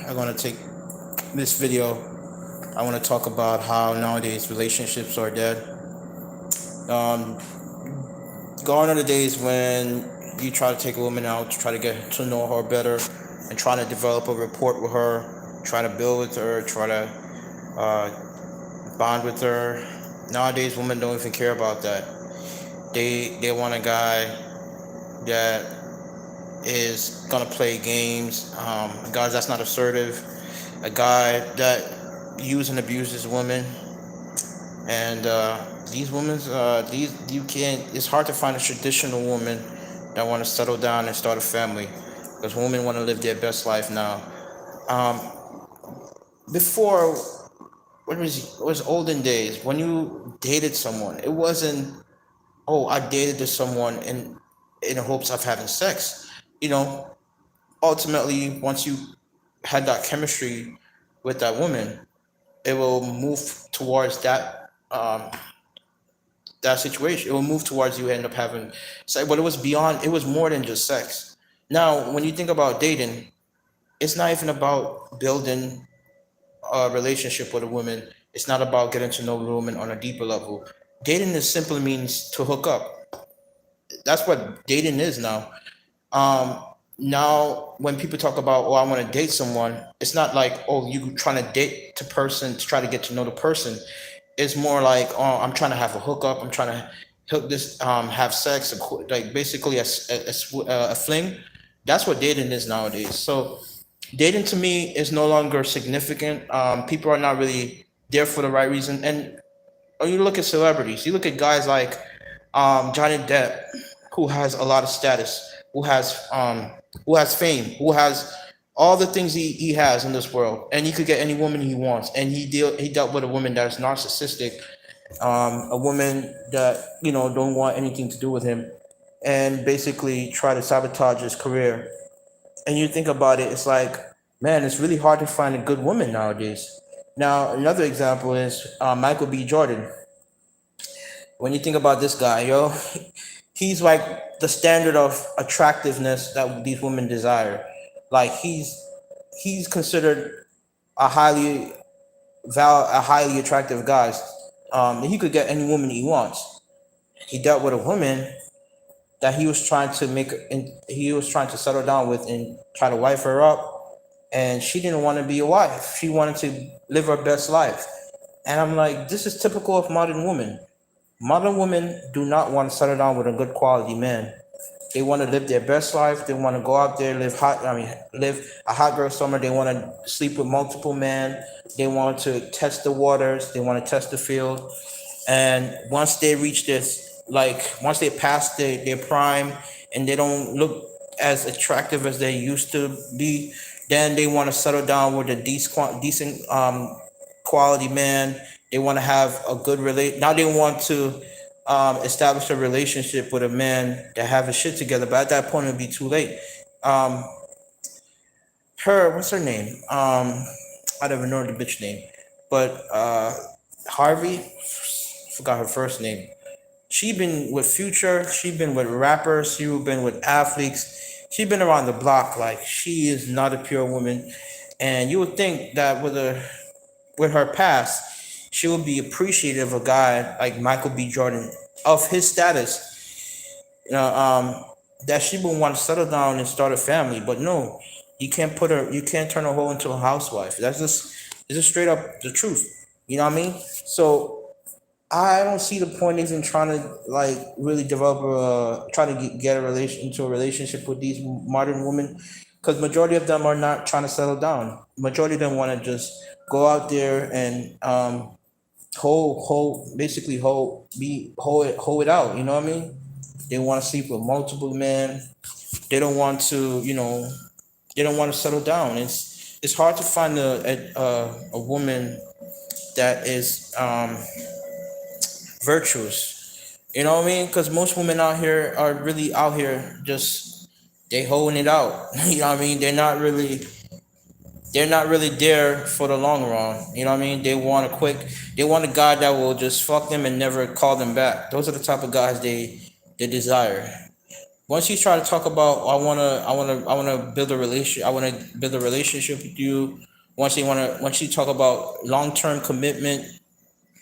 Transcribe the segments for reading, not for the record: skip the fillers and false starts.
I'm gonna take this video. I want to talk about how nowadays relationships are dead. Um, Gone are the days when you try to take a woman out to try to get to know her better and try to develop a rapport with her, try to build with her, try to bond with her. Nowadays, women don't even care about that. They want a guy that is gonna play games, a guy that's not assertive, a guy that uses and abuses women. And these women, these you can't. It's hard to find a traditional woman that want to settle down and start a family, because women want to live their best life now. Um, Before, it was olden days when you dated someone. It wasn't, oh, I dated this someone in the hopes of having sex. You know, ultimately, once you had that chemistry with that woman, it will move towards that situation. It will move towards you end up having sex. But it was beyond. It was more than just sex. Now, when you think about dating, it's not even about building a relationship with a woman. It's not about getting to know the woman on a deeper level. Dating is simply means to hook up. That's what dating is now. Um, Now, when people talk about, oh, I want to date someone, it's not like, oh, you trying to date the person to try to get to know the person. It's more like, oh, I'm trying to have a hookup. I'm trying to hook this, have sex, like basically a fling. That's what dating is nowadays. So dating to me is no longer significant. People are not really there for the right reason. And when you look at celebrities, you look at guys like Johnny Depp, who has a lot of status, who has fame, who has all the things he has in this world, and he could get any woman he wants. And he dealt with a woman that's narcissistic, a woman that don't want anything to do with him, and basically try to sabotage his career. And you think about it, it's like, man, it's really hard to find a good woman nowadays. Now, another example is Michael B. Jordan. When you think about this guy, he's like the standard of attractiveness that these women desire. Like he's considered a a highly attractive guy. He could get any woman he wants. He dealt with a woman that he was trying to settle down with and try to wife her up, and she didn't want to be a wife. She wanted to live her best life. And I'm like, this is typical of modern women. Modern women do not want to settle down with a good quality man. They want to live their best life. They want to go out there, live hot. I mean, live a hot girl summer. They want to sleep with multiple men. They want to test the waters. They want to test the field. And once they reach this, like once they pass their prime and they don't look as attractive as they used to be, then they want to settle down with a decent quality man. They want to have a good relate. Now they want to establish a relationship with a man that have his shit together. But at that point, it'll be too late. Um, what's her name? I don't even know the bitch name, but Harvey, forgot her first name. She been with Future. She been with rappers. She been with athletes. She been around the block. Like she is not a pure woman, and you would think that with her past, she would be appreciative of a guy like Michael B. Jordan of his status. That she would want to settle down and start a family. But no, you can't turn a hoe into a housewife. It's just straight up the truth. You know what I mean? So I don't see the point is in trying to like really try to get a relation into a relationship with these modern women, because majority of them are not trying to settle down. Majority of them want to just go out there and basically hoe it out. You know what I mean? They want to sleep with multiple men. They don't want to, they don't want to settle down. It's hard to find a woman that is virtuous. You know what I mean? Because most women out here are really out here just they holding it out. You know what I mean? They're not really there for the long run. You know what I mean? They want a guy that will just fuck them and never call them back. Those are the type of guys they desire. Once you try to talk about I wanna build a relation, I wanna build a relationship with you. Once you talk about long term commitment,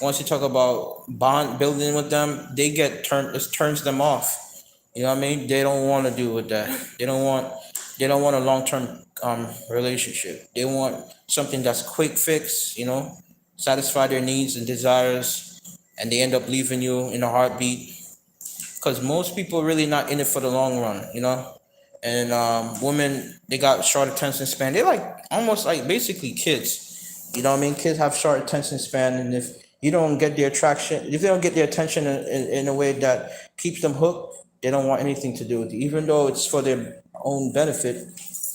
once you talk about bond building with them, they get turned. It turns them off. You know what I mean? They don't want to do with that. They don't want a long term relationship. They want something that's quick fix. You know, satisfy their needs and desires, and they end up leaving you in a heartbeat. Because most people really not in it for the long run. You know, and women, they got short attention span. They like almost like basically kids. You know what I mean? Kids have short attention span, and if you don't get their attraction, if they don't get their attention in a way that keeps them hooked, they don't want anything to do with you, even though it's for their own benefit.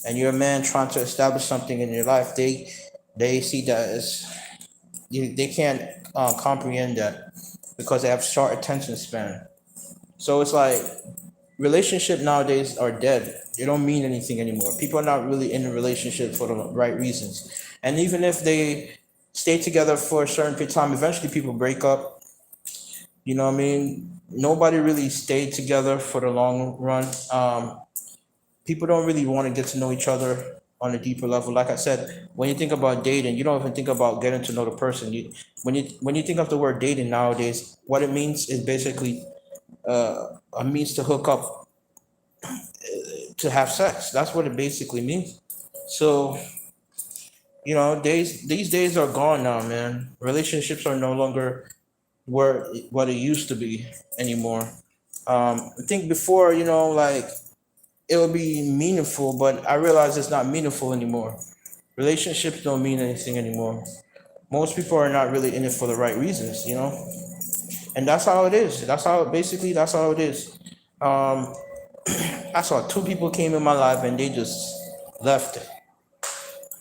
And you're a man trying to establish something in your life, they see that as they can't comprehend that because they have short attention span. So it's like relationship nowadays are dead. They don't mean anything anymore. People are not really in a relationship for the right reasons. And even if they stay together for a certain period of time, eventually people break up. You know what I mean? Nobody really stayed together for the long run. People don't really want to get to know each other on a deeper level. Like I said, when you think about dating, you don't even think about getting to know the person. When you think of the word dating nowadays, what it means is basically a means to hook up, to have sex. That's what it basically means. So, these days are gone now, man. Relationships are no longer where what it used to be anymore. I think before, like it would be meaningful, but I realize it's not meaningful anymore. Relationships don't mean anything anymore. Most people are not really in it for the right reasons. And that's how it is. That's how it is. Um, I saw two people came in my life and they just left.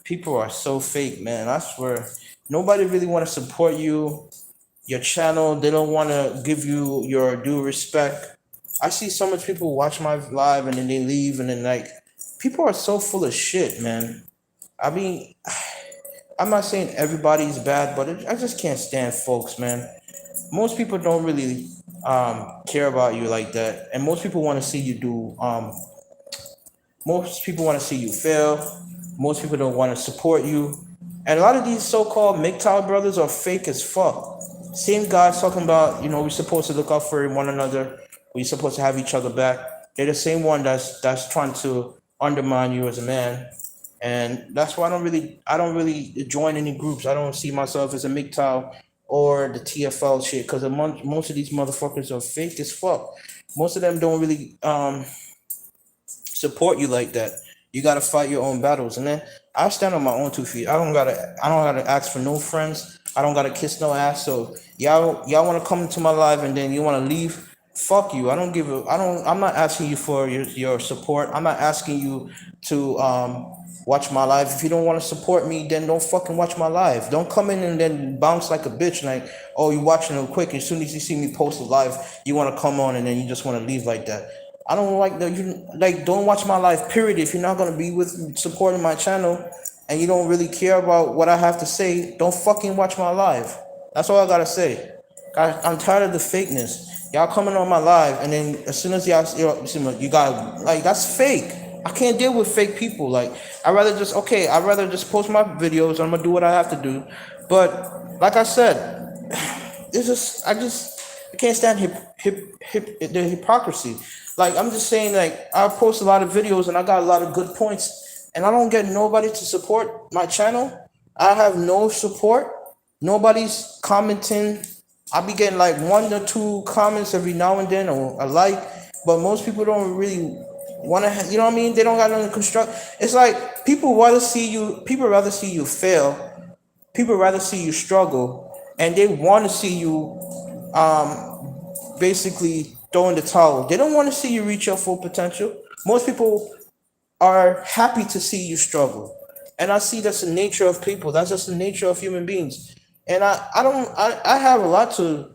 People are so fake, man. I swear. Nobody really want to support you, your channel. They don't want to give you your due respect. I see so much people watch my live and then they leave and then like people are so full of shit, man. I mean, I'm not saying everybody's bad, but I just can't stand folks, man. Most people don't really care about you like that, and most people want to see you do most people want to see you fail. Most people don't want to support you. And a lot of these so-called MGTOW brothers are fake as fuck. Same guys talking about, we're supposed to look out for one another. We're supposed to have each other back. They're the same one that's trying to undermine you as a man. And that's why I don't really join any groups. I don't see myself as a MGTOW or the TFL shit because most of these motherfuckers are fake as fuck. Most of them don't really support you like that. You gotta fight your own battles, and then I stand on my own 2 feet. I don't gotta ask for no friends. I don't gotta kiss no ass. So y'all wanna come into my life and then you wanna leave? Fuck you. I don't give a. I don't. I'm not asking you for your support. I'm not asking you to watch my live. If you don't want to support me, then don't fucking watch my live. Don't come in and then bounce like a bitch. Like, oh, you watching them quick. As soon as you see me post a live, you want to come on and then you just want to leave like that. I don't like that. You like don't watch my live. Period. If you're not gonna be with supporting my channel, and you don't really care about what I have to say, don't fucking watch my live. That's all I gotta say. I'm tired of the fakeness. Y'all coming on my live, and then as soon as you got like that's fake. I can't deal with fake people. Like I'd rather just post my videos. I'm gonna do what I have to do. But like I said, I can't stand the hypocrisy. Like I'm just saying, like I post a lot of videos and I got a lot of good points, and I don't get nobody to support my channel. I have no support. Nobody's commenting. I be getting like one or two comments every now and then or a like, but most people don't really want to. You know what I mean? They don't got nothing to construct. It's like people rather see you. People rather see you fail. People rather see you struggle, and they want to see you basically throw in the towel. They don't want to see you reach your full potential. Most people are happy to see you struggle. And I see that's the nature of people. That's just the nature of human beings. And I have a lot to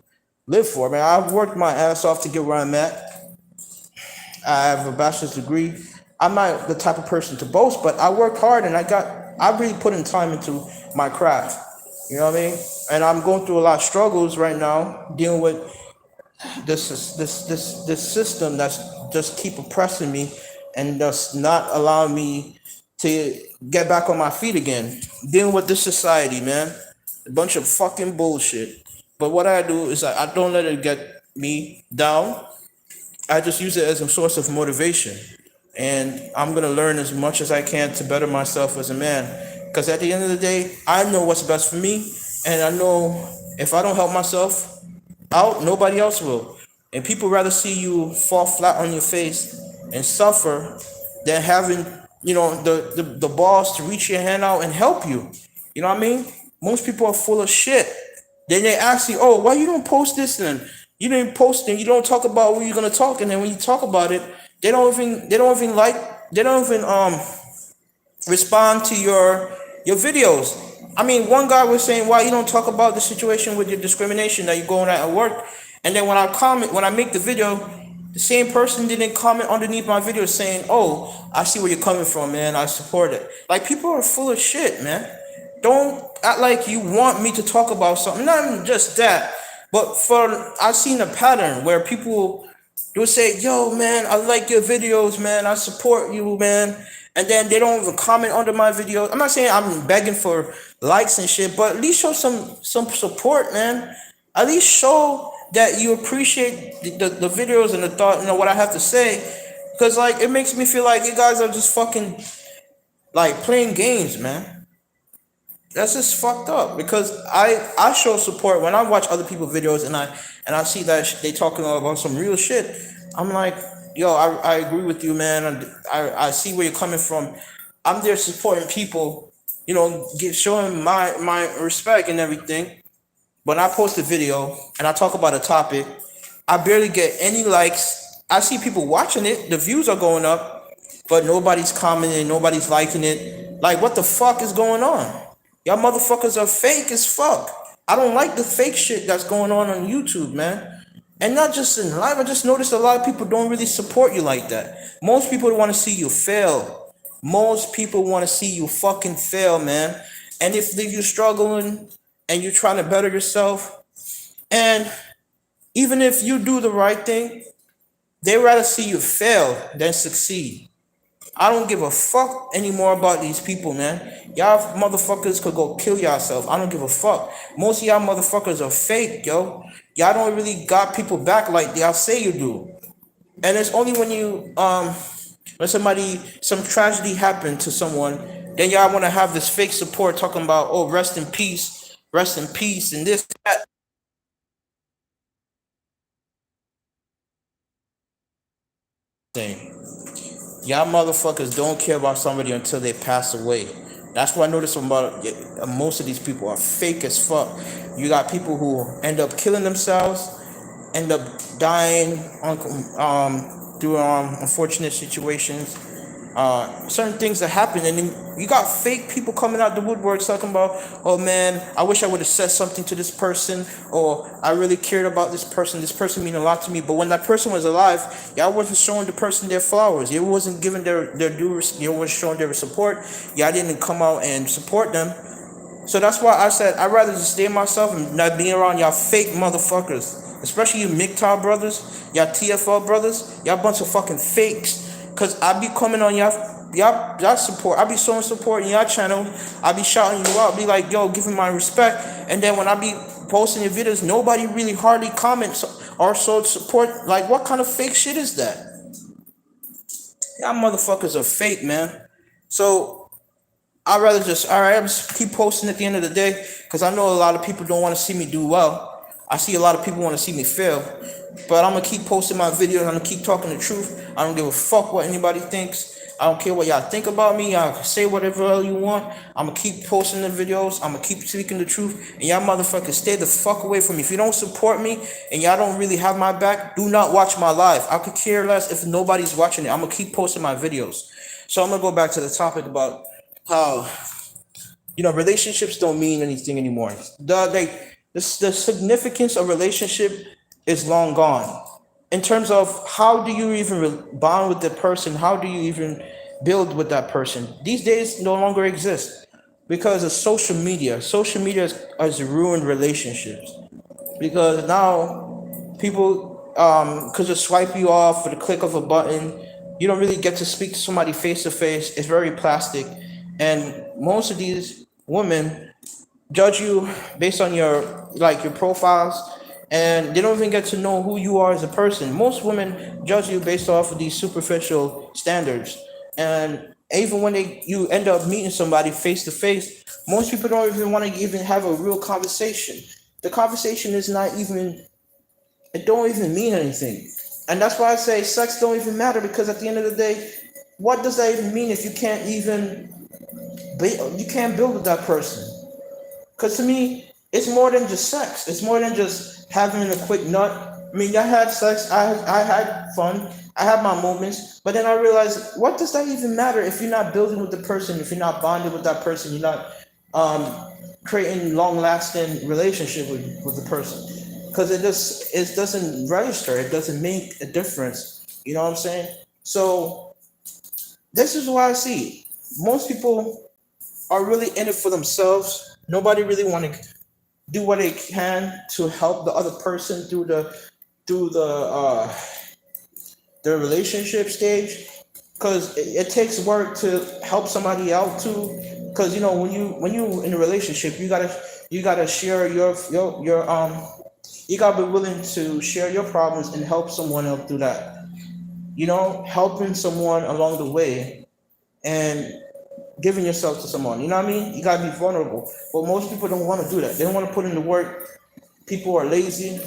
live for, man. I've worked my ass off to get where I'm at. I have a bachelor's degree. I'm not the type of person to boast, but I worked hard and I really put in time into my craft. You know what I mean? And I'm going through a lot of struggles right now, dealing with this system that's just keep oppressing me and just not allow me to get back on my feet again. Dealing with this society, man. A bunch of fucking bullshit. But what I do is I don't let it get me down. I just use it as a source of motivation. And I'm going to learn as much as I can to better myself as a man. Because at the end of the day, I know what's best for me. And I know if I don't help myself out, nobody else will. And people rather see you fall flat on your face and suffer than having, the balls to reach your hand out and help you. You know what I mean? Most people are full of shit. Then they ask you, oh, why you don't post this then? You didn't post it, you don't talk about what you're gonna talk, and then when you talk about it, they don't even respond to your videos. I mean, one guy was saying, "Why you don't talk about the situation with your discrimination that you're going at work?" And then when I make the video, the same person didn't comment underneath my video saying, "Oh, I see where you're coming from, man. I support it." Like people are full of shit, man. Don't act like you want me to talk about something. Not even just that, but I've seen a pattern where people they'll say, "Yo, man, I like your videos, man. I support you, man." And then they don't even comment under my video. I'm not saying I'm begging for likes and shit, but at least show some support, man. At least show that you appreciate the videos and the thought, what I have to say. Because, like, it makes me feel like you guys are just fucking, like, playing games, man. That's just fucked up because I show support when I watch other people's videos and I see that they talking about some real shit. I'm like, yo, I agree with you, man. I see where you're coming from. I'm there supporting people, showing my respect and everything. When I post a video and I talk about a topic, I barely get any likes. I see people watching it, the views are going up, but nobody's commenting, nobody's liking it. Like, what the fuck is going on? Y'all motherfuckers are fake as fuck. I don't like the fake shit that's going on YouTube, man. And not just in life, I just noticed a lot of people don't really support you like that. Most people want to see you fail. Most people want to see you fucking fail, man. And if you're struggling and you're trying to better yourself, and even if you do the right thing, they rather see you fail than succeed. I don't give a fuck anymore about these people, man. Y'all motherfuckers could go kill yourself. I don't give a fuck. Most of y'all motherfuckers are fake, yo. Y'all don't really got people back like y'all say you do. And it's only when some tragedy happened to someone, then y'all want to have this fake support talking about, oh, rest in peace, and this, that. Thing. Y'all motherfuckers don't care about somebody until they pass away. That's what I noticed about most of these people are fake as fuck. You got people who end up killing themselves, end up dying through unfortunate situations. Certain things that happen, and then you got fake people coming out the woodworks talking about, oh man, I wish I would have said something to this person, or I really cared about this person. This person mean a lot to me. But when that person was alive, y'all wasn't showing the person their flowers. You wasn't giving their due. You wasn't showing their support. Y'all didn't come out and support them. So that's why I said I'd rather just stay myself and not be around y'all fake motherfuckers. Especially you MGTOW brothers, y'all TFL brothers, y'all bunch of fucking fakes. Cause I be coming on y'all support. I be showing support in y'all channel. I be shouting you out, be like, yo, giving my respect. And then when I be posting your videos, nobody really hardly comments or shows support. Like, what kind of fake shit is that? Y'all motherfuckers are fake, man. So I'd rather I'm just keep posting at the end of the day, because I know a lot of people don't want to see me do well. I see a lot of people want to see me fail. But I'm going to keep posting my videos. I'm going to keep talking the truth. I don't give a fuck what anybody thinks. I don't care what y'all think about me. Y'all can say whatever you want. I'm going to keep posting the videos. I'm going to keep speaking the truth. And y'all motherfuckers stay the fuck away from me. If you don't support me and y'all don't really have my back, do not watch my live. I could care less if nobody's watching it. I'm going to keep posting my videos. So I'm going to go back to the topic about how, relationships don't mean anything anymore. The significance of relationship is long gone. In terms of how do you even bond with the person, how do you even build with that person? These days no longer exist because of social media. Social media has ruined relationships because now people could just swipe you off with a click of a button. You don't really get to speak to somebody face to face. It's very plastic, and most of these women judge you based on your profiles, and they don't even get to know who you are as a person. Most women judge you based off of these superficial standards, and even when you end up meeting somebody face to face, most people don't even want to even have a real conversation. The conversation is not even, it don't even mean anything. And that's why I say sex don't even matter, because at the end of the day, what does that even mean if you can't build with that person? Because to me, it's more than just sex. It's more than just having a quick nut. I mean, I had sex, I had fun, I had my moments, but then I realized, what does that even matter if you're not building with the person, if you're not bonding with that person, you're not creating long-lasting relationship with the person? Because it doesn't register, it doesn't make a difference. You know what I'm saying? So this is why I see most people are really in it for themselves. Nobody really want to do what they can to help the other person through the relationship stage, because it takes work to help somebody out too. Because when you in a relationship, you gotta share your you gotta be willing to share your problems and help someone else through that. Helping someone along the way, and giving yourself to someone. You know what I mean? You gotta be vulnerable. But most people don't want to do that. They don't want to put in the work. People are lazy.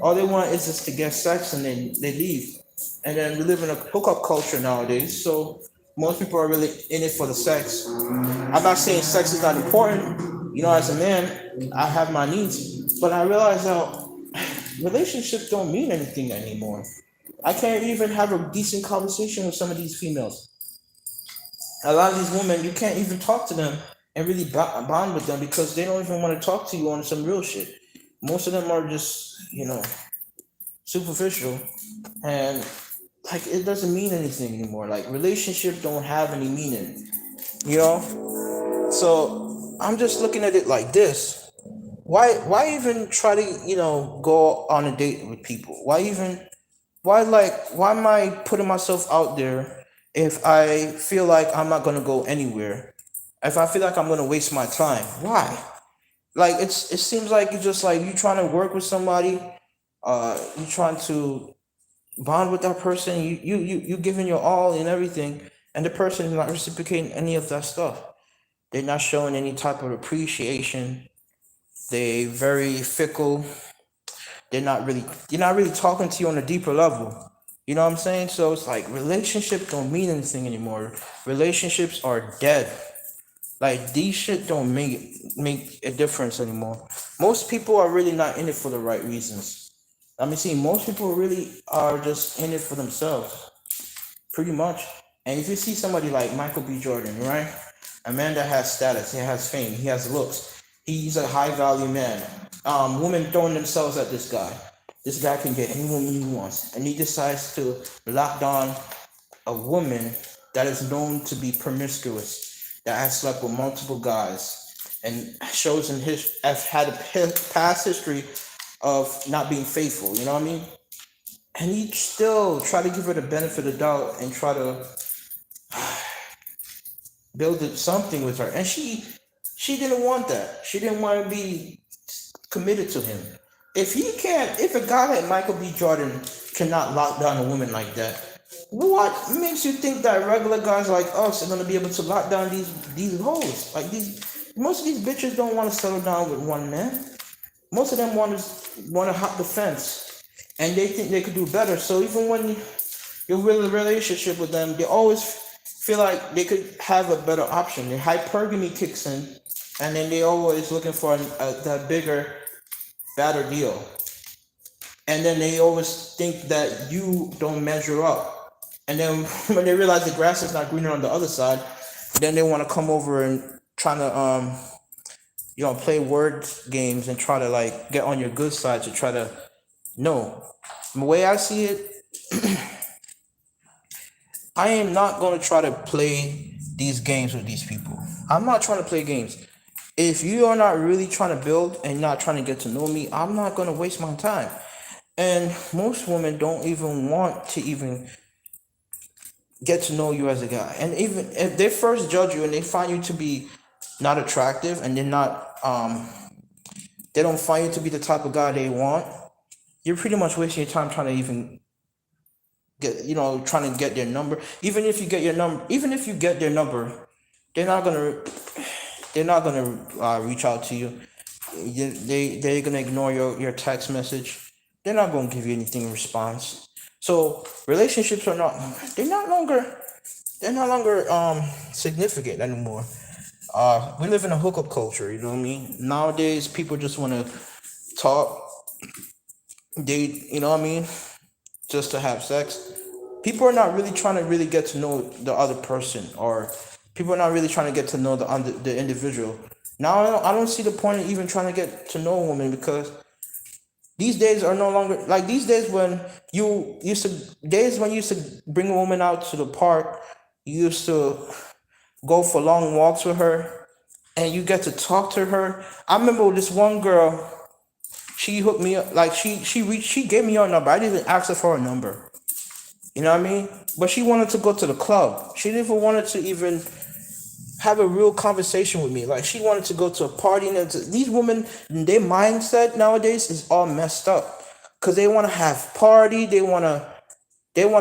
All they want is just to get sex, and then they leave. And then we live in a hookup culture nowadays. So most people are really in it for the sex. I'm not saying sex is not important. As a man, I have my needs. But I realize that relationships don't mean anything anymore. I can't even have a decent conversation with some of these females. A lot of these women, you can't even talk to them and really bond with them, because they don't even want to talk to you on some real shit. Most of them are just, superficial, and like it doesn't mean anything anymore. Like relationship don't have any meaning, you know. So I'm just looking at it like this. Why even try to go on a date with people? Why am I putting myself out there if I feel like I'm not gonna go anywhere? If I feel like I'm gonna waste my time, why? Like it seems like you just like you trying to work with somebody, you trying to bond with that person, you giving your all and everything, and the person is not reciprocating any of that stuff. They're not showing any type of appreciation. They very fickle. They're not really talking to you on a deeper level. You know what I'm saying? So it's like relationships don't mean anything anymore. Relationships are dead. Like these shit don't make a difference anymore. Most people are really not in it for the right reasons. I mean, see, most people really are just in it for themselves, pretty much. And if you see somebody like Michael B. Jordan, right? A man that has status, he has fame, he has looks, he's a high value man. Women throwing themselves at this guy. This guy can get any woman he wants, and he decides to lock down a woman that is known to be promiscuous, that has slept with multiple guys, and shows in his has had a past history of not being faithful. You know what I mean? And he still try to give her the benefit of the doubt and try to build something with her. And she didn't want that. She didn't want to be committed to him. If a guy like Michael B. Jordan cannot lock down a woman like that, what makes you think that regular guys like us are gonna be able to lock down these hoes? Like most of these bitches don't want to settle down with one man. Most of them want to hop the fence, and they think they could do better. So even when you're in a relationship with them, they always feel like they could have a better option. The hypergamy kicks in, and then they always looking for that bigger, better deal. And then they always think that you don't measure up. And then when they realize the grass is not greener on the other side, then they want to come over and trying to play word games and try to like get on your good side to try to no. The way I see it, I am not going to try to play these games with these people. I'm not trying to play games. If you are not really trying to build and not trying to get to know me, I'm not going to waste my time. And most women don't even want to even get to know you as a guy. And even if they first judge you and they find you to be not attractive, and they don't find you to be the type of guy they want, you're pretty much wasting your time trying to even trying to get their number. Even if you get their number, they're not gonna reach out to you. They're gonna ignore your text message. They're not gonna give you anything in response. So relationships are not they're no longer significant anymore. We live in a hookup culture, you know what I mean? Nowadays people just wanna talk, date, you know what I mean, just to have sex. People are not really trying to really get to know the other person, or people are not really trying to get to know the individual. Now I don't see the point of even trying to get to know a woman, because these days are no longer like these days when you used to bring a woman out to the park. You used to go for long walks with her, and you get to talk to her. I remember this one girl. She hooked me up, like she gave me her number. I didn't even ask her for a number. You know what I mean? But she wanted to go to the club. She didn't even wanted to even have a real conversation with me. Like, she wanted to go to a party. And these women, their mindset nowadays is all messed up, because they want to have party. They want to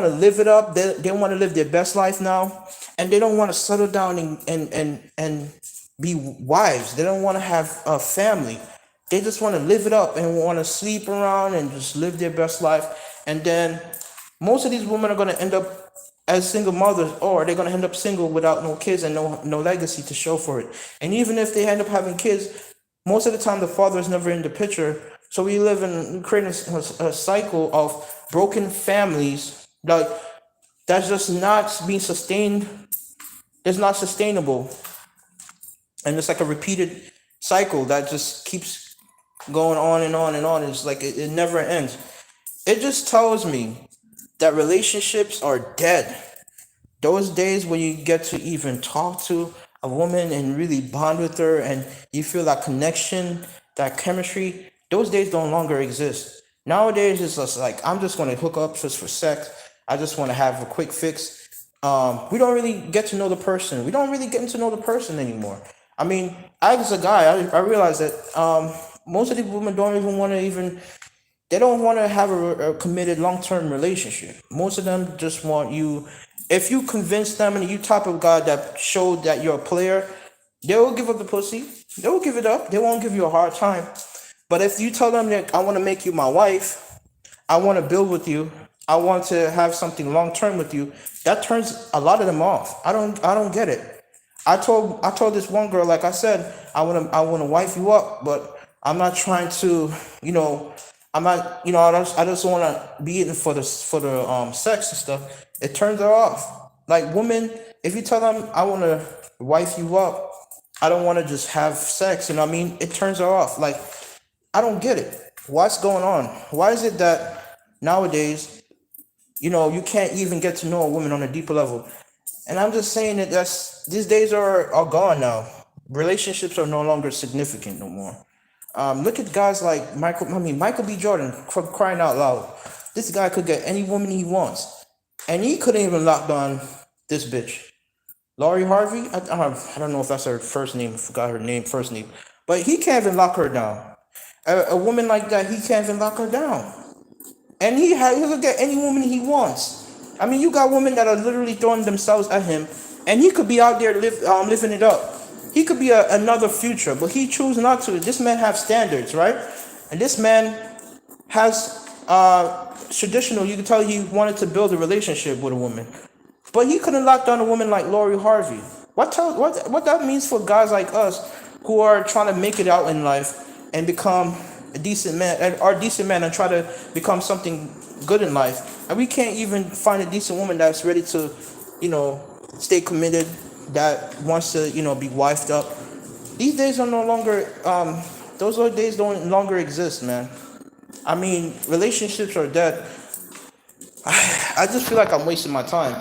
live it up. They want to live their best life now, and they don't want to settle down and be wives. They don't want to have a family. They just want to live it up and want to sleep around and just live their best life. And then most of these women are going to end up as single mothers, or they're going to end up single without no kids and no legacy to show for it. And even if they end up having kids, most of the time the father is never in the picture. So we create a cycle of broken families, like, that's just not being sustained. It's not sustainable, and it's like a repeated cycle that just keeps going on and on and on. It's like it never ends. It just tells me that relationships are dead. Those days when you get to even talk to a woman and really bond with her, and you feel that connection, that chemistry, those days no longer exist. Nowadays it's just like, I'm just going to hook up just for sex. I just want to have a quick fix. We don't really get to know the person. We don't really get to know the person anymore. I mean, as a guy, I realize that most of these women don't even want to even they don't want to have a committed long-term relationship. Most of them just want you. If you convince them and you type of guy that showed that you're a player, they will give up the pussy. They will give it up. They won't give you a hard time. But if you tell them that I want to make you my wife, I want to build with you, I want to have something long term with you, that turns a lot of them off. I don't get it. I told this one girl, like I said, I wanna wife you up, but I'm not trying to, I'm not, I just wanna be in for the sex and stuff. It turns her off. Like, women, if you tell them I wanna wife you up, I don't wanna just have sex, you know what I mean? It turns her off. Like, I don't get it. What's going on? Why is it that nowadays, you can't even get to know a woman on a deeper level? And I'm just saying that these days are gone now. Relationships are no longer significant no more. Look at guys like Michael B. Jordan, for crying out loud. This guy could get any woman he wants, and he couldn't even lock down this bitch, Laurie Harvey. I don't know if that's her first name. I forgot her first name, but he can't even lock her down. A woman like that, he can't even lock her down. And he could get any woman he wants. I mean, you got women that are literally throwing themselves at him, and he could be out there living it up. He could be another future, but he chooses not to. This man has standards, right? And this man has traditional. You can tell he wanted to build a relationship with a woman, but he couldn't lock down a woman like Lori Harvey. What that means for guys like us who are trying to make it out in life and become a decent man, and are decent men, and try to become something good in life, and we can't even find a decent woman that's ready to, stay committed, that wants to, be wifed up. These days are no longer. Those days don't longer exist, man. I mean, relationships are dead. I just feel like I'm wasting my time.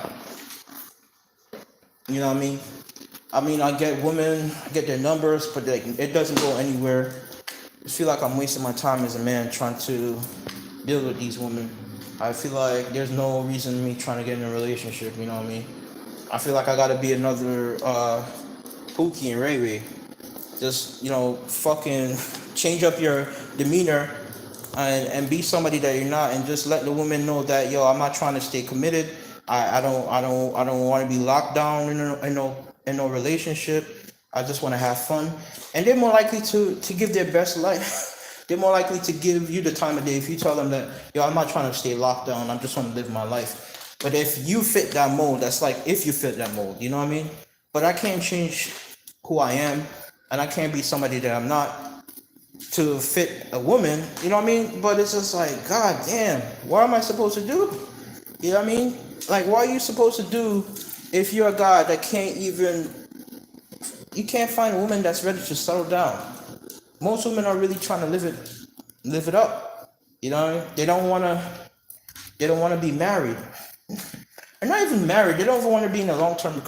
You know what I mean? I get women, I get their numbers, but it doesn't go anywhere. I feel like I'm wasting my time as a man trying to build with these women. I feel like there's no reason me trying to get in a relationship. You know what I mean? I feel like I gotta be another Pookie and Ray Ray. Just fucking change up your demeanor and be somebody that you're not, and just let the woman know that I'm not trying to stay committed. I don't want to be locked down in no relationship. I just want to have fun, and they're more likely to give their best life. They're more likely to give you the time of day if you tell them that I'm not trying to stay locked down. I just want to live my life. But if you fit that mold, that's like if you fit that mold, you know what I mean? But I can't change who I am, and I can't be somebody that I'm not to fit a woman, you know what I mean? But it's just like, God damn, what am I supposed to do? You know what I mean? Like, what are you supposed to do if you're a guy that you can't find a woman that's ready to settle down? Most women are really trying to live it up. You know, they don't want to be married. They're not even married. They don't even want to be in a long-term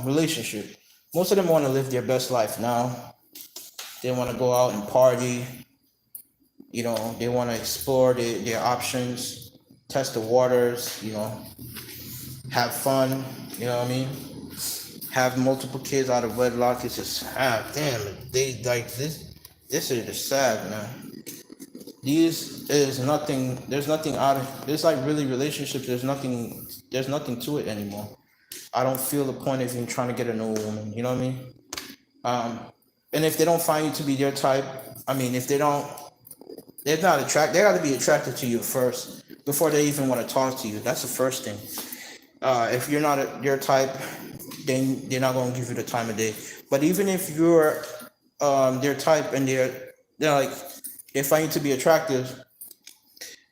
relationship. Most of them want to live their best life now. They want to go out and party. They want to explore their options, test the waters, have fun, you know what I mean? Have multiple kids out of wedlock. It's just, damn, they like this is just sad, man. These is nothing, there's nothing there's like really relationships, there's nothing to it anymore. I don't feel the point of even trying to get a new woman, you know what I mean? Um, and if they don't find you to be their type, I mean, if they're not attracted. They got to be attracted to you first before they even want to talk to you. That's the first thing. If you're not their type, then they're not going to give you the time of day. But even if you're their type and they're like they find you to be attractive,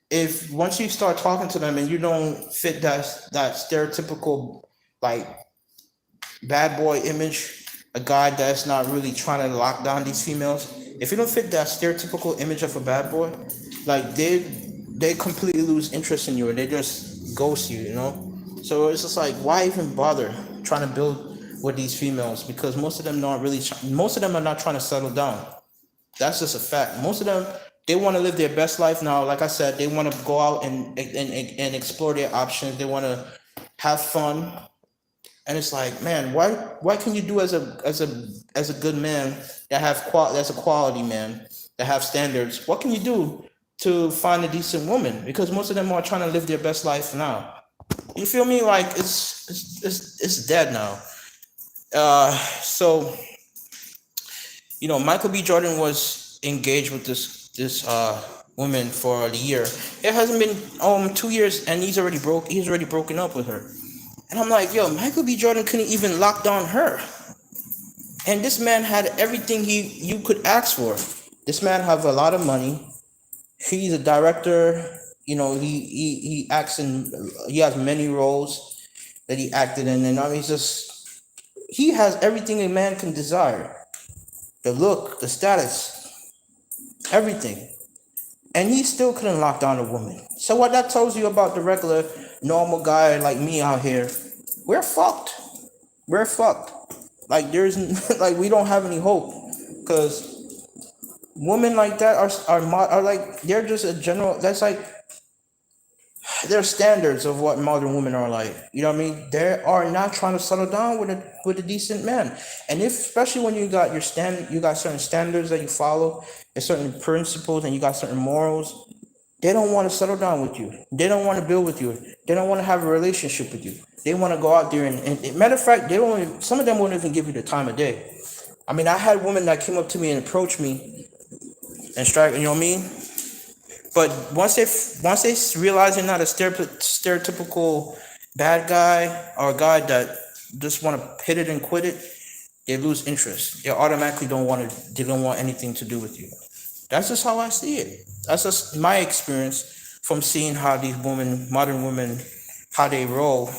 if once you start talking to them and you don't fit that stereotypical like bad boy image, a guy that's not really trying to lock down these females. If you don't fit that stereotypical image of a bad boy, like they completely lose interest in you and they just ghost you, So it's just like, why even bother trying to build with these females? Because most of them are not trying to settle down. That's just a fact. Most of them, they want to live their best life now. Like I said, they want to go out and explore their options. They want to have fun. And it's like, man, why can you do as a good man that's a quality man that have standards? What can you do to find a decent woman? Because most of them are trying to live their best life now. You feel me? Like it's dead now. So Michael B. Jordan was engaged with this woman for a year. It hasn't been 2 years, and he's already broken up with her. And I'm like, yo, Michael B. Jordan couldn't even lock down her. And this man had everything you could ask for. This man have a lot of money. He's a director. He acts he has many roles that he acted in. And I mean, he has everything a man can desire. The look, the status, everything. And he still couldn't lock down a woman. So what that tells you about the regular, normal guy like me out here, we're fucked. We're fucked. Like there's like we don't have any hope, because women like that are like they're just a general. That's like their standards of what modern women are like. You know what I mean? They are not trying to settle down with a decent man. And especially when you got you got certain standards that you follow, and certain principles, and you got certain morals. They don't want to settle down with you. They don't want to build with you. They don't want to have a relationship with you. They want to go out there and matter of fact, some of them won't even give you the time of day. I mean, I had women that came up to me and approached me and strike. You know what I mean? But once they realize you're not a stereotypical bad guy or a guy that just want to hit it and quit it, they lose interest. They automatically don't want anything to do with you. That's just how I see it. That's just my experience from seeing how these modern women, how they roll.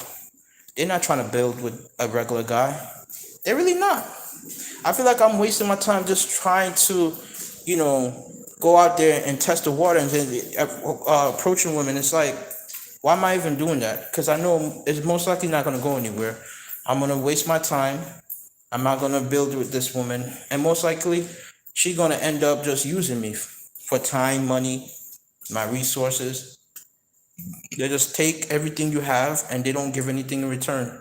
They're not trying to build with a regular guy. They're really not. I feel like I'm wasting my time just trying to, go out there and test the water and then approaching women. It's like, why am I even doing that? Because I know it's most likely not going to go anywhere. I'm going to waste my time. I'm not going to build with this woman. And most likely, she's going to end up just using me for time, money, my resources. They just take everything you have and they don't give anything in return.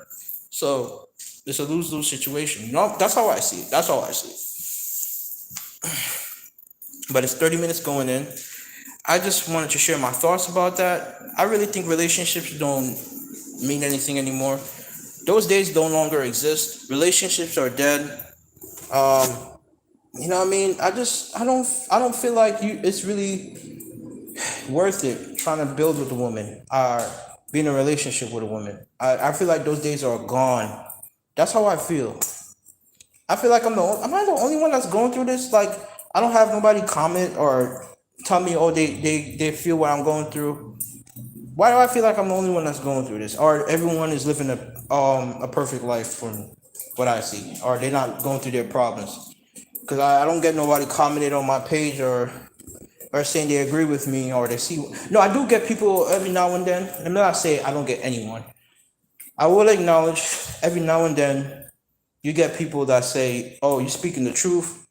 So it's a lose-lose situation. No, that's how I see it. That's how I see it. But it's 30 minutes going in. I just wanted to share my thoughts about that. I really think relationships don't mean anything anymore. Those days no longer exist. Relationships are dead. Um, you know what I mean? I don't feel like it's really worth it trying to build with a woman or be in a relationship with a woman. I feel like those days are gone. That's how I feel. I feel like am I the only one that's going through this? Like I don't have nobody comment or tell me, oh, they feel what I'm going through. Why do I feel like I'm the only one that's going through this? Or everyone is living a perfect life from what I see, or they're not going through their problems? Because I don't get nobody commented on my page or saying they agree with me or they see. No, I do get people every now and then. Let me not say I don't get anyone. I will acknowledge every now and then you get people that say, "Oh, you're speaking the truth.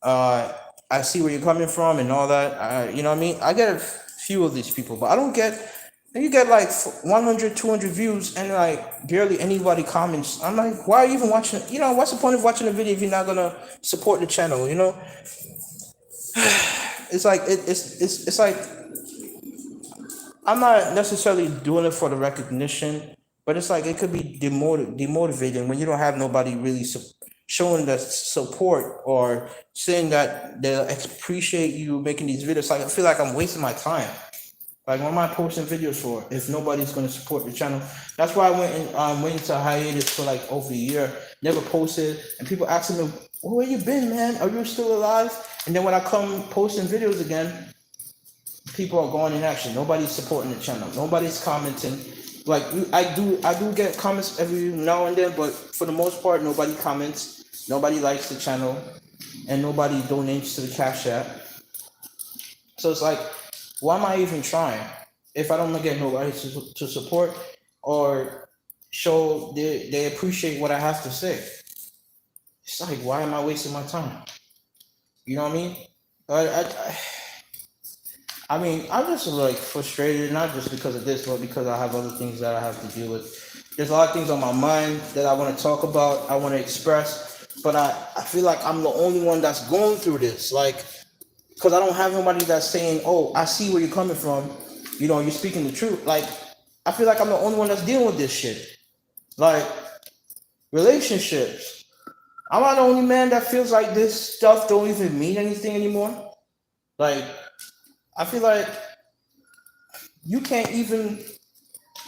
Uh, I see where you're coming from and all that." You know what I mean? I get a few of these people, but I don't get. You get like 100, 200 views and like barely anybody comments. I'm like, why are you even watching? You know, what's the point of watching a video if you're not gonna support the channel? You know, it's like it's like I'm not necessarily doing it for the recognition, but it's like it could be demotivating when you don't have nobody really showing the support or saying that they appreciate you making these videos. Like I feel like I'm wasting my time. Like what am I posting videos for if nobody's gonna support the channel? That's why I went into hiatus for like over a year, never posted, and people asking me, well, "Where you been, man? Are you still alive?" And then when I come posting videos again, people are going in action. Nobody's supporting the channel. Nobody's commenting. Like I do get comments every now and then, but for the most part, nobody comments. Nobody likes the channel, and nobody donates to the Cash App. So it's like, why am I even trying if I don't get nobody to support or show they appreciate what I have to say? It's like, why am I wasting my time? You know what I mean? I mean, I'm just like frustrated, not just because of this, but because I have other things that I have to deal with. There's a lot of things on my mind that I want to talk about, I want to express, but I feel like I'm the only one that's going through this. Like, because I don't have nobody that's saying, "Oh, I see where you're coming from. You know, you're speaking the truth." Like, I feel like I'm the only one that's dealing with this shit. Like, relationships. I'm not the only man that feels like this stuff don't even mean anything anymore. Like, I feel like you can't even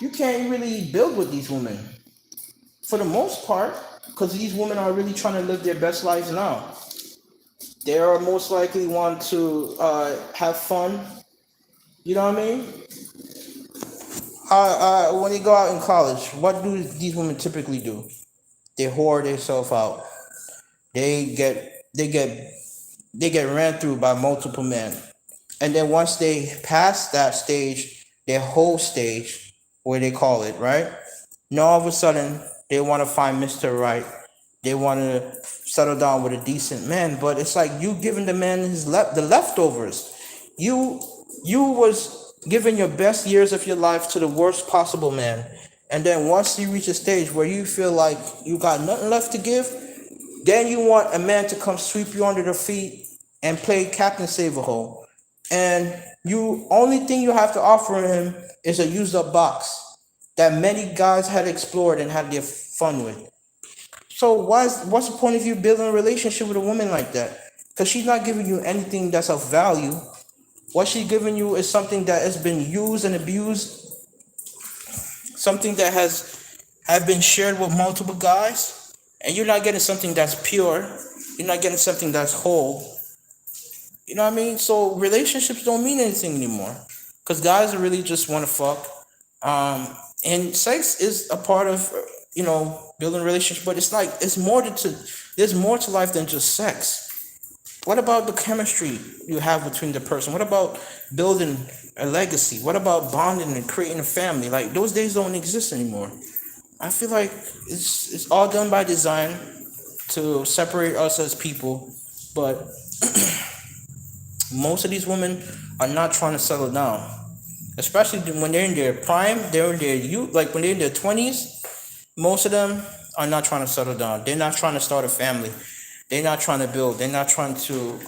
you can't really build with these women for the most part because these women are really trying to live their best lives now. They are most likely want to have fun. You know what I mean? When they go out in college, what do these women typically do? They whore themselves out. They get they get they get ran through by multiple men. And then once they pass that stage, their whole stage, where they call it, right? Now all of a sudden they want to find Mr. Right. They want to settle down with a decent man, but it's like you giving the man the leftovers. You you was giving your best years of your life to the worst possible man. And then once you reach a stage where you feel like you got nothing left to give, then you want a man to come sweep you under the feet and play Captain Save a Hole. And you only thing you have to offer him is a used up box that many guys had explored and had their fun with. So what's the point of you building a relationship with a woman like that? Because she's not giving you anything that's of value. What she's giving you is something that has been used and abused, something that has have been shared with multiple guys, and you're not getting something that's pure. You're not getting something that's whole. You know what I mean? So relationships don't mean anything anymore, because guys really just want to fuck. And sex is a part of building a relationship, but it's like it's more to there's more to life than just sex. What about the chemistry you have between the person? What about building a legacy? What about bonding and creating a family? Like those days don't exist anymore. I feel like it's all done by design to separate us as people, but most of these women are not trying to settle down, especially when they're in their prime, they're in their youth, like when they're in their 20s. Most of them are not trying to settle down. They're not trying to start a family. They're not trying to build. They're not trying to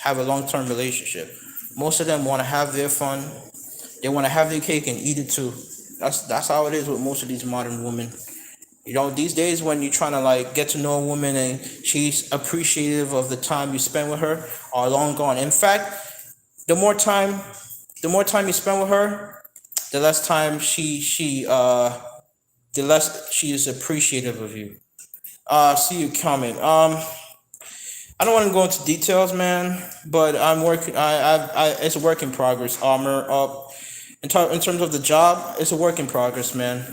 have a long-term relationship. Most of them want to have their fun. They want to have their cake and eat it too. That's how it is with most of these modern women. You know, these days when you're trying to like get to know a woman and she's appreciative of the time you spend with her, are long gone. In fact, the more time, the more time you spend with her, the less time the less she is appreciative of you. See you comment. I don't want to go into details, man, but I'm working. It's a work in progress. Armor up. In terms of the job, it's a work in progress, man.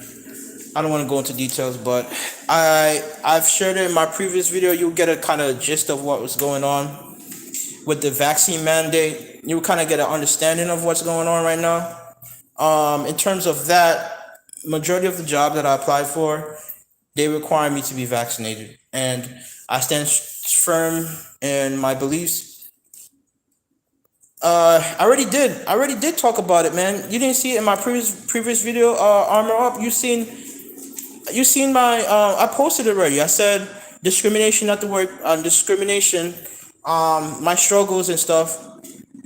I don't want to go into details, but I've shared it in my previous video. You'll get a kind of gist of what was going on with the vaccine mandate. You'll kind of get an understanding of what's going on right now. In terms of that, majority of the job that I applied for, they require me to be vaccinated, and I stand firm in my beliefs. I already did talk about it, man. You didn't see it in my previous video. Armor up. You seen my. I posted it already. I said discrimination at the work. Discrimination. My struggles and stuff.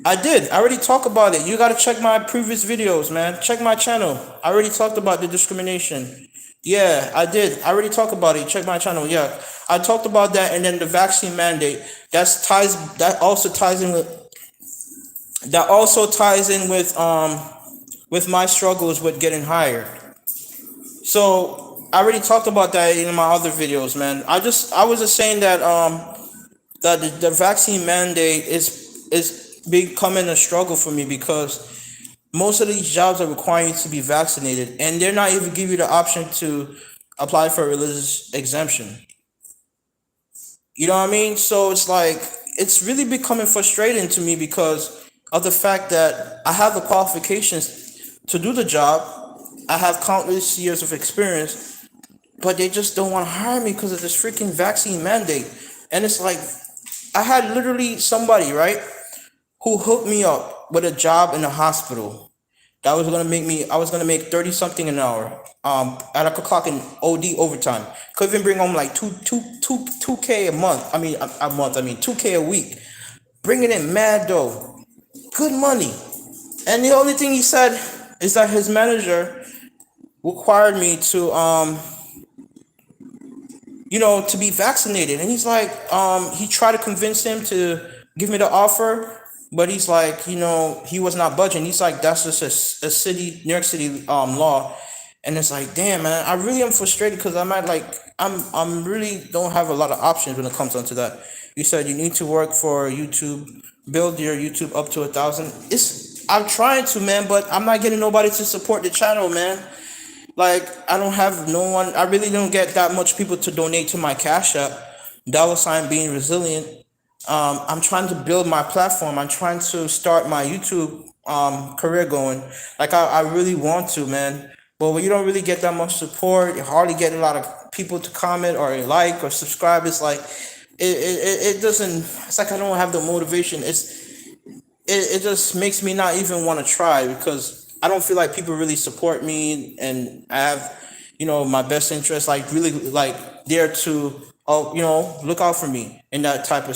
I did. I already talked about it. You gotta check my previous videos, man. Check my channel. I already talked about the discrimination. Yeah, I did. I already talked about it. Check my channel. Yeah, I talked about that, and then the vaccine mandate. That also ties in with my struggles with getting hired. So I already talked about that in my other videos, man. I was just saying that that the vaccine mandate is becoming a struggle for me because most of these jobs are requiring you to be vaccinated, and they're not even give you the option to apply for a religious exemption. You know what I mean? So it's like it's really becoming frustrating to me because of the fact that I have the qualifications to do the job. I have countless years of experience, but they just don't want to hire me because of this freaking vaccine mandate. And it's like I had literally somebody, right, who hooked me up with a job in a hospital that was gonna make me. I was gonna make 30 something an hour. And I could clock in OD overtime. Could even bring home like two K a month. I mean a month. I mean 2K a week. Bringing in mad dough, good money. And the only thing he said is that his manager required me to to be vaccinated. And he's like, he tried to convince him to give me the offer, but he's like, he was not budging. He's like, that's just a city, New York City law. And it's like, damn, man, I really am frustrated because I'm really don't have a lot of options when it comes down to that. You said you need to work for YouTube, build your YouTube up to 1,000. I'm trying to, man, but I'm not getting nobody to support the channel, man. Like, I don't have no one. I really don't get that much people to donate to my Cash App. $ being resilient. I'm trying to build my platform. I'm trying to start my YouTube career going. Like, I really want to, man. But when you don't really get that much support, you hardly get a lot of people to comment or like or subscribe. It's like it doesn't. It's like I don't have the motivation. It just makes me not even want to try because I don't feel like people really support me and I have, my best interest, like really like there to, look out for me in that type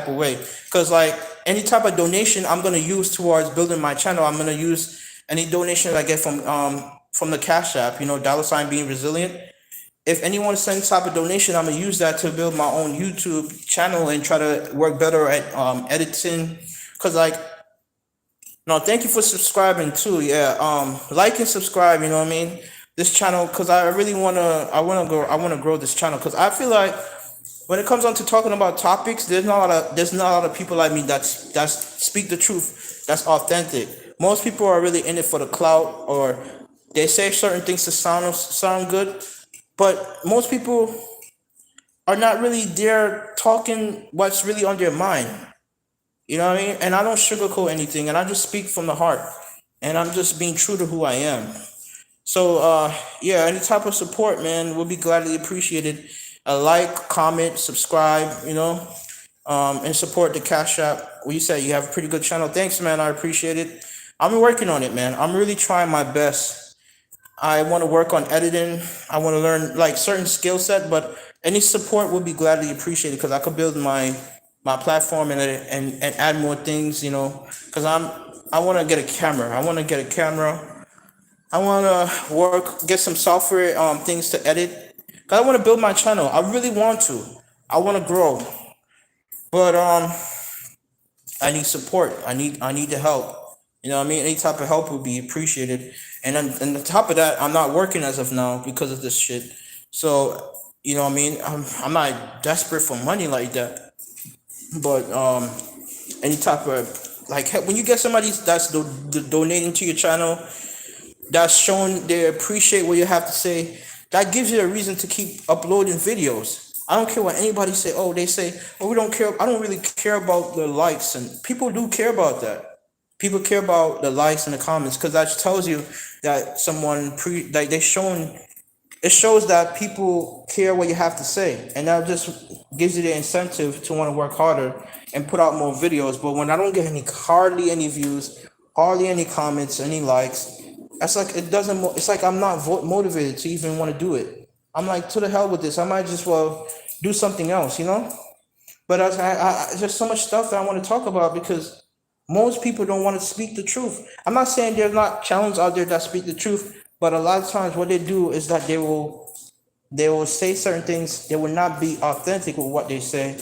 of way. Because like any type of donation I'm gonna use towards building my channel, I'm gonna use any donation I get from the Cash App, $ being resilient. If anyone sends type of donation, I'm gonna use that to build my own YouTube channel and try to work better at editing. Cause like, no, thank you for subscribing too. Yeah, like and subscribe. You know what I mean? This channel, cause I really I wanna grow this channel. Cause I feel like when it comes on to talking about topics, there's not a lot of people like me that's speak the truth, that's authentic. Most people are really in it for the clout, or they say certain things to sound good, but most people are not really there talking what's really on their mind. You know what I mean? And I don't sugarcoat anything, and I just speak from the heart, and I'm just being true to who I am. So, yeah, any type of support, man, will be gladly appreciated. A like, comment, subscribe, and support the Cash App. Well, you said you have a pretty good channel. Thanks, man. I appreciate it. I'm working on it, man. I'm really trying my best. I want to work on editing. I want to learn like certain skill set, but any support would be gladly appreciated because I could build my platform and add more things. Because I want to get a camera. I want to get a camera. I want to get some software things to edit. Cause I want to build my channel. I really want to. I want to grow, but I need support. I need the help. You know what I mean? Any type of help would be appreciated. And then and on top of that, I'm not working as of now because of this shit. So you know what I mean? I'm not desperate for money like that. But any type of like when you get somebody that's donating to your channel, that's showing they appreciate what you have to say, that gives you a reason to keep uploading videos. I don't care what anybody say. Oh, they say, oh, we don't care. I don't really care about the likes, and people do care about that. People care about the likes and the comments because that tells you that someone like they showing it shows that people care what you have to say, and that just gives you the incentive to want to work harder and put out more videos. But when I don't get hardly any views, hardly any comments, any likes, that's like it doesn't. It's like I'm not motivated to even want to do it. I'm like, to the hell with this. I might just well do something else. But there's so much stuff that I want to talk about because most people don't want to speak the truth. I'm not saying there's not channels out there that speak the truth, but a lot of times what they do is that they will say certain things. They will not be authentic with what they say,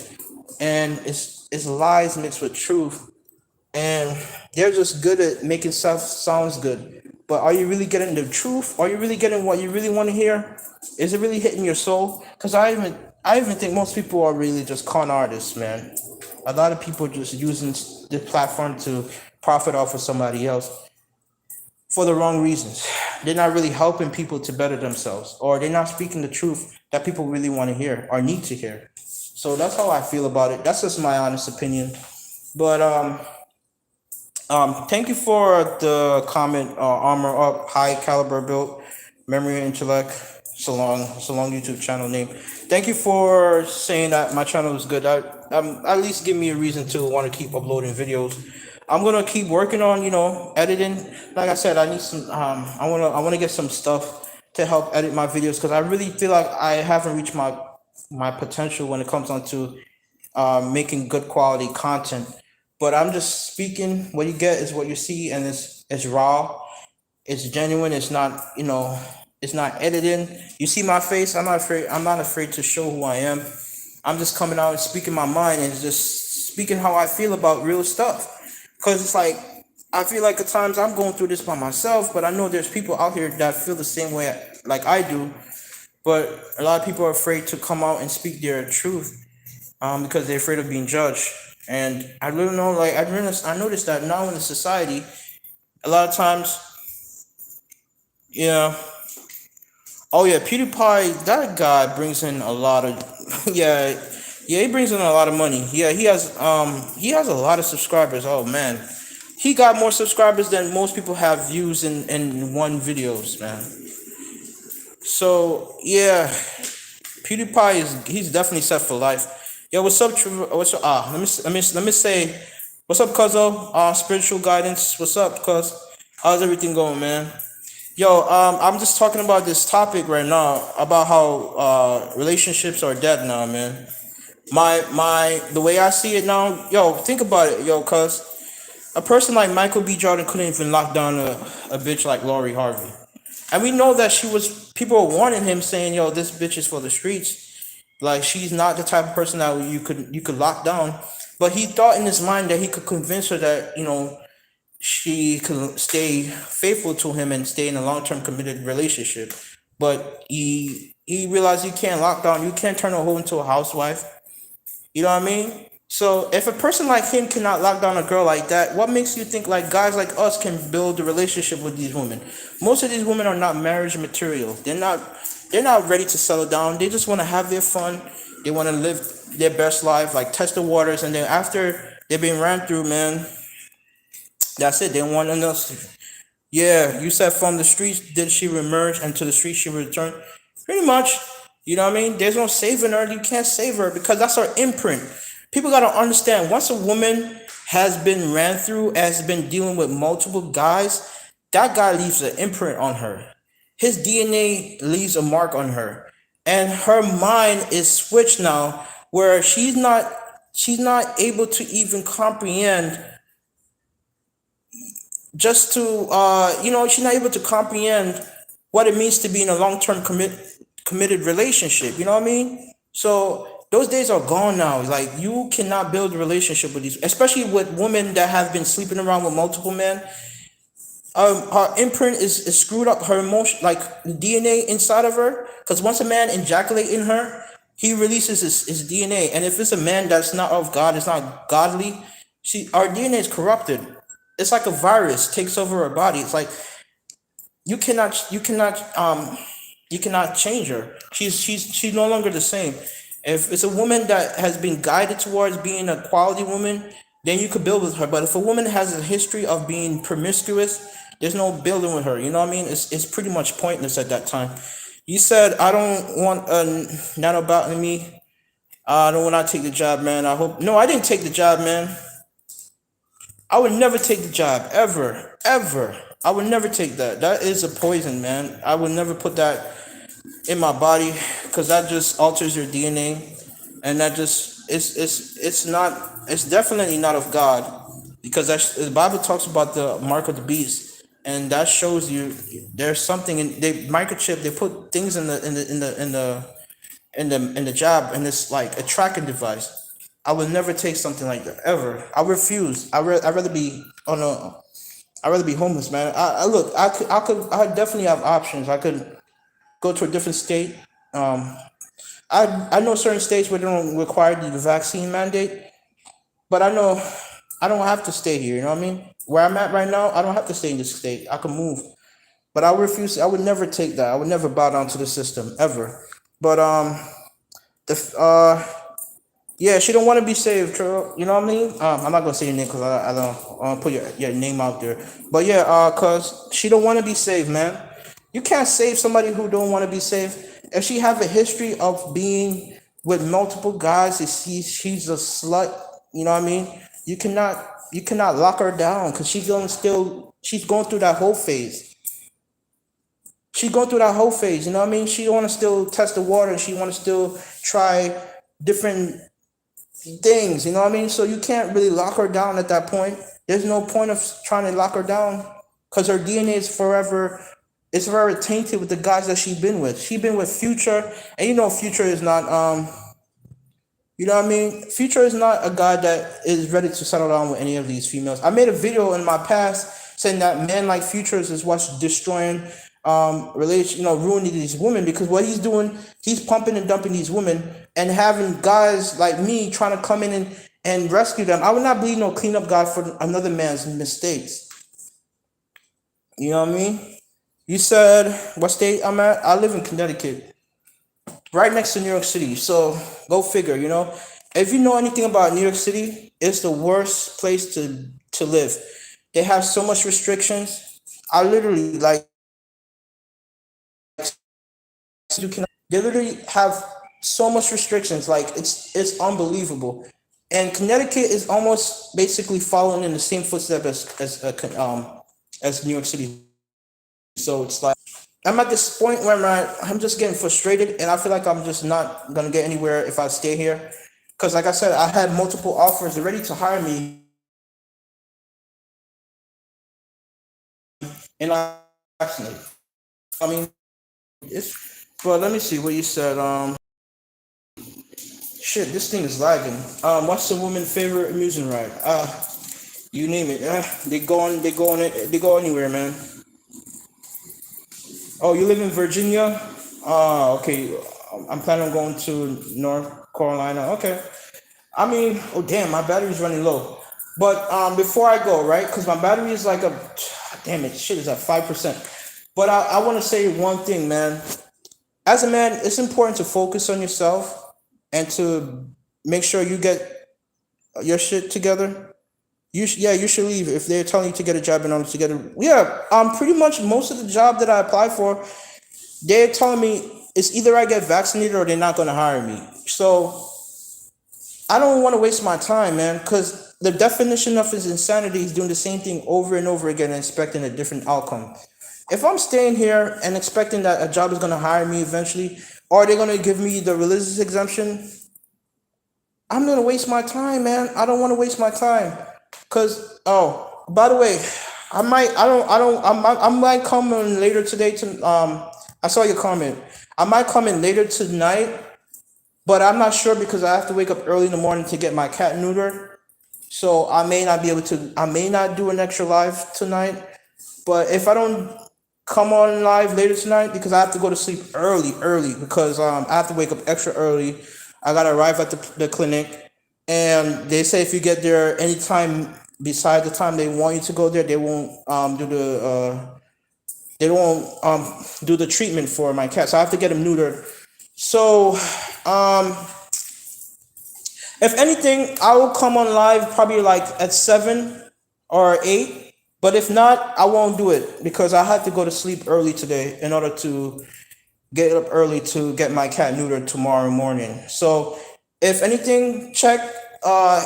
and it's lies mixed with truth, and they're just good at making stuff sounds good. But are you really getting the truth? Are you really getting what you really want to hear? Is it really hitting your soul? Because I even think most people are really just con artists, man. A lot of people just using the platform to profit off of somebody else for the wrong reasons. They're not really helping people to better themselves, or they're not speaking the truth that people really want to hear or need to hear. So that's how I feel about it. That's just my honest opinion. But thank you for the comment. Armor up, high caliber built, memory and intellect. So long YouTube channel name. Thank you for saying that my channel is good. At least give me a reason to want to keep uploading videos. I'm gonna keep working on editing. Like I said, I need some. I wanna get some stuff to help edit my videos because I really feel like I haven't reached my potential when it comes on to making good quality content. But I'm just speaking. What you get is what you see, and it's raw. It's genuine. It's not editing. You see my face. I'm not afraid to show who I am. I'm just coming out and speaking my mind and just speaking how I feel about real stuff. Cause it's like I feel like at times I'm going through this by myself, but I know there's people out here that feel the same way like I do. But a lot of people are afraid to come out and speak their truth because they're afraid of being judged. And I really know, like I noticed that now in the society, a lot of times, yeah. Oh yeah, PewDiePie, that guy brings in a lot of yeah, yeah, he brings in a lot of money. Yeah, he has a lot of subscribers. Oh man. He got more subscribers than most people have views in one videos, man. So yeah, PewDiePie he's definitely set for life. Yo, what's up, what's up? Let me say, what's up, Cuzzo? Spiritual guidance. What's up, Cuz? How's everything going, man? Yo, I'm just talking about this topic right now about how relationships are dead now, man. The way I see it now, yo, think about it, yo, cuz a person like Michael B. Jordan couldn't even lock down a bitch like Lori Harvey. And we know that people were warning him saying, yo, this bitch is for the streets. Like she's not the type of person that you could lock down. But he thought in his mind that he could convince her that, she could stay faithful to him and stay in a long-term committed relationship. But he realized you can't lock down, you can't turn a hoe into a housewife. You know what I mean? So if a person like him cannot lock down a girl like that, what makes you think like guys like us can build a relationship with these women? Most of these women are not marriage material. They're not ready to settle down. They just want to have their fun. They want to live their best life, like test the waters, and then after they've been ran through, man, that's it. They want nothing else. Yeah, you said from the streets did she reemerge, and to the streets she returned. Pretty much. You know what I mean? There's no saving her. You can't save her because that's her imprint. People got to understand, once a woman has been ran through, has been dealing with multiple guys, that guy leaves an imprint on her. His DNA leaves a mark on her. And her mind is switched now, where she's not able to even comprehend, just to she's not able to comprehend what it means to be in a long-term committed relationship. You know what I mean? So those days are gone now. Like, you cannot build a relationship with these, especially with women that have been sleeping around with multiple men. Her imprint is screwed up. Her emotion, like the DNA inside of her, because once a man ejaculate in her, he releases his DNA. And if it's a man that's not of God, it's not godly, our DNA is corrupted. It's like a virus takes over her body. It's like, you cannot change her. She's no longer the same. If it's a woman that has been guided towards being a quality woman, then you could build with her. But if a woman has a history of being promiscuous, there's no building with her. You know what I mean? It's pretty much pointless at that time. You said, I don't want a not about me. I don't want to take the job, man. I hope no, I didn't take the job, man. I would never take the job, ever, ever. I would never take that. That is a poison, man. I would never put that in my body, because that just alters your DNA, and that just it's not, it's definitely not of God, because the Bible talks about the mark of the beast, and that shows you there's something in, they microchip, they put things in the job, and it's like a tracking device. I would never take something like that, ever. I refuse. I'd rather be on a I'd rather be homeless, man. I look. I definitely have options. I could go to a different state. Um, I know certain states where they don't require the vaccine mandate, but I know I don't have to stay here. You know what I mean? Where I'm at right now, I don't have to stay in this state. I can move, but I refuse. I would never take that. I would never bow down to the system, ever. But the yeah, she don't want to be saved, true. You know what I mean? I'm not gonna say your name because I don't want to put your name out there. But yeah, cause she don't want to be saved, man. You can't save somebody who don't want to be saved. If she have a history of being with multiple guys, if she's a slut, you know what I mean? You cannot lock her down, because she's going through that whole phase. She's going through that whole phase, you know what I mean? She want to still test the water, and she want to still try different things, you know what I mean? So you can't really lock her down at that point. There's no point of trying to lock her down, because her DNA is forever, it's forever tainted with the guys that she's been with. She been with Future, and Future is not you know what I mean? Future is not a guy that is ready to settle down with any of these females. I made a video in my past saying that men like Futures is what's destroying relation, ruining these women, because what he's doing, he's pumping and dumping these women and having guys like me trying to come in and rescue them. I would not be no cleanup guy for another man's mistakes. You know what I mean? You said what state I'm at? I live in Connecticut, right next to New York City. So go figure, If you know anything about New York City, it's the worst place to live. They have so much restrictions. I literally like you can they literally have so much restrictions, like it's unbelievable. And Connecticut is almost basically following in the same footsteps as New York City. So it's like I'm at this point where I'm just getting frustrated, and I feel like I'm just not gonna get anywhere if I stay here. Because, like I said, I had multiple offers ready to hire me, and I mean, it's. But let me see what you said. Shit, this thing is lagging. What's the woman's favorite amusement ride? You name it. They go anywhere, man. Oh, you live in Virginia? Okay. I'm planning on going to North Carolina. Okay. I mean, oh damn, my battery's running low. But before I go, right? Because my battery is like damn it, shit is at 5%. But I want to say one thing, man. As a man, it's important to focus on yourself and to make sure you get your shit together. You should leave if they're telling you to get a job in order to get a yeah. Pretty much most of the job that I apply for, they're telling me it's either I get vaccinated or they're not gonna hire me. So I don't want to waste my time, man, because the definition of his insanity is doing the same thing over and over again and expecting a different outcome. If I'm staying here and expecting that a job is going to hire me eventually, or they're going to give me the religious exemption, I'm going to waste my time, man. I don't want to waste my time. Cause by the way, I might come in later today to I saw your comment. I might come in later tonight, but I'm not sure because I have to wake up early in the morning to get my cat neutered. So I may not be able to. I may not do an extra live tonight. But if I don't come on live later tonight because I have to go to sleep early because I have to wake up extra early. I gotta arrive at the clinic, and they say if you get there anytime beside the time they want you to go there, they won't do the treatment for my cat. So I have to get him neutered. So um, if anything, I will come on live probably like at 7 or 8. But if not, I won't do it because I had to go to sleep early today in order to get up early to get my cat neutered tomorrow morning. So if anything, check.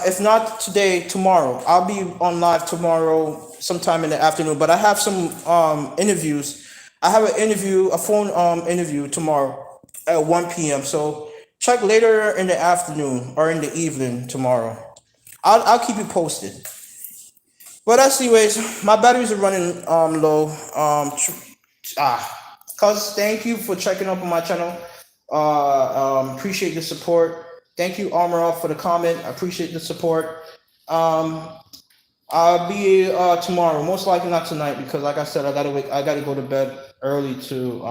If not today, tomorrow. I'll be on live tomorrow sometime in the afternoon. But I have some interviews. I have a phone interview tomorrow at 1 p.m. So check later in the afternoon or in the evening tomorrow. I'll keep you posted. But anyways, my batteries are running low. Cuz thank you for checking up on my channel. Appreciate the support. Thank you, Armor Off, for the comment. I appreciate the support. Um, I'll be tomorrow, most likely not tonight, because like I said, I gotta go to bed early to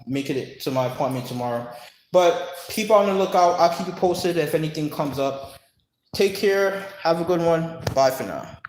make it to my appointment tomorrow. But keep on the lookout. I'll keep you posted if anything comes up. Take care. Have a good one. Bye for now.